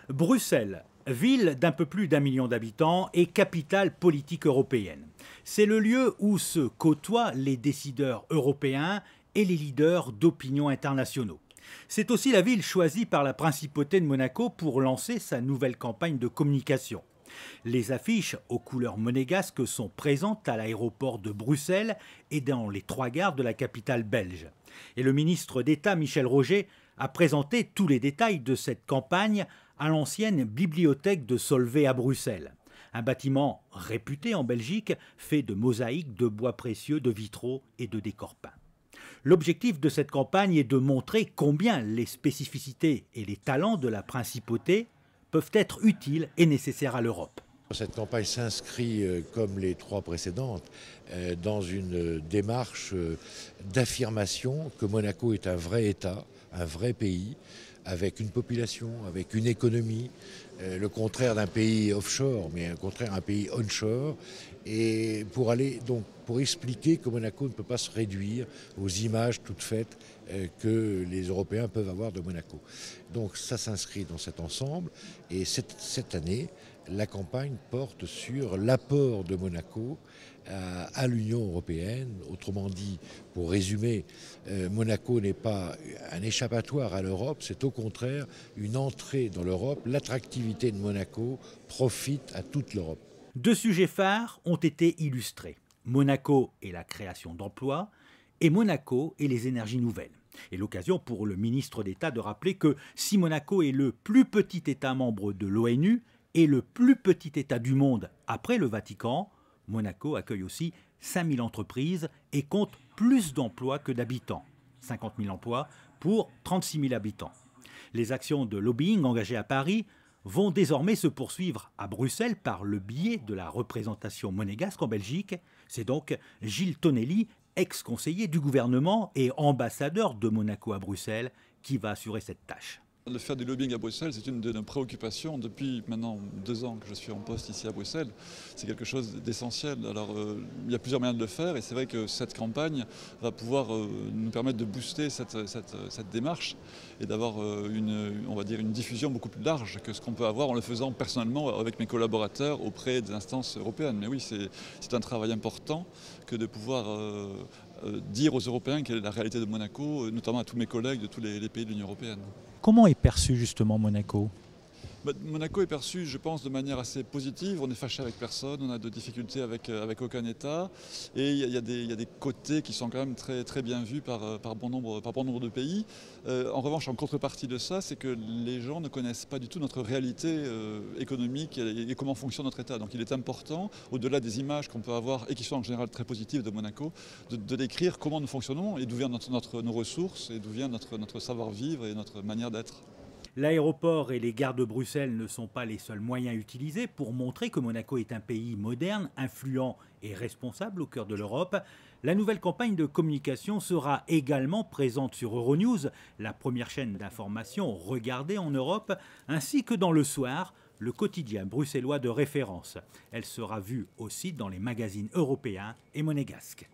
Bruxelles, ville d'un peu plus d'1 million d'habitants et capitale politique européenne. C'est le lieu où se côtoient les décideurs européens et les leaders d'opinion internationaux. C'est aussi la ville choisie par la principauté de Monaco pour lancer sa nouvelle campagne de communication. Les affiches aux couleurs monégasques sont présentes à l'aéroport de Bruxelles et dans les 3 gares de la capitale belge. Et le ministre d'État Michel Roger a présenté tous les détails de cette campagne à l'ancienne bibliothèque de Solvay à Bruxelles. Un bâtiment réputé en Belgique, fait de mosaïques, de bois précieux, de vitraux et de décors peints. L'objectif de cette campagne est de montrer combien les spécificités et les talents de la principauté peuvent être utiles et nécessaires à l'Europe. Cette campagne s'inscrit, comme les 3 précédentes, dans une démarche d'affirmation que Monaco est un vrai État, un vrai pays, avec une population, avec une économie, le contraire d'un pays offshore, mais au contraire un pays onshore, et pour expliquer que Monaco ne peut pas se réduire aux images toutes faites que les Européens peuvent avoir de Monaco. Donc ça s'inscrit dans cet ensemble, et cette année, la campagne porte sur l'apport de Monaco à l'Union européenne. Autrement dit, pour résumer, Monaco n'est pas un échappatoire à l'Europe, c'est au contraire une entrée dans l'Europe. L'attractivité de Monaco profite à toute l'Europe. 2 sujets phares ont été illustrés. Monaco et la création d'emplois, et Monaco et les énergies nouvelles. Et l'occasion pour le ministre d'État de rappeler que si Monaco est le plus petit État membre de l'ONU et le plus petit État du monde après le Vatican, Monaco accueille aussi 5000 entreprises et compte plus d'emplois que d'habitants. 50 000 emplois pour 36 000 habitants. Les actions de lobbying engagées à Paris vont désormais se poursuivre à Bruxelles par le biais de la représentation monégasque en Belgique. C'est donc Gilles Tonelli, ex-conseiller du gouvernement et ambassadeur de Monaco à Bruxelles, qui va assurer cette tâche. Le faire du lobbying à Bruxelles, c'est une de nos préoccupations depuis maintenant 2 ans que je suis en poste ici à Bruxelles. C'est quelque chose d'essentiel. Alors il y a plusieurs moyens de le faire et c'est vrai que cette campagne va pouvoir nous permettre de booster cette démarche et d'avoir on va dire une diffusion beaucoup plus large que ce qu'on peut avoir en le faisant personnellement avec mes collaborateurs auprès des instances européennes. Mais oui, c'est un travail important que de pouvoir dire aux Européens quelle est la réalité de Monaco, notamment à tous mes collègues de tous les pays de l'Union européenne. Comment est perçu justement Monaco ? Monaco est perçu, je pense, de manière assez positive. On n'est fâché avec personne, on a de difficultés avec aucun État. Et il y a des côtés qui sont quand même très, très bien vus par bon nombre de pays. En revanche, en contrepartie de ça, c'est que les gens ne connaissent pas du tout notre réalité économique et comment fonctionne notre État. Donc il est important, au-delà des images qu'on peut avoir et qui sont en général très positives de Monaco, de décrire comment nous fonctionnons et d'où viennent nos ressources et d'où vient notre savoir-vivre et notre manière d'être. L'aéroport et les gares de Bruxelles ne sont pas les seuls moyens utilisés pour montrer que Monaco est un pays moderne, influent et responsable au cœur de l'Europe. La nouvelle campagne de communication sera également présente sur Euronews, la première chaîne d'information regardée en Europe, ainsi que dans Le Soir, le quotidien bruxellois de référence. Elle sera vue aussi dans les magazines européens et monégasques.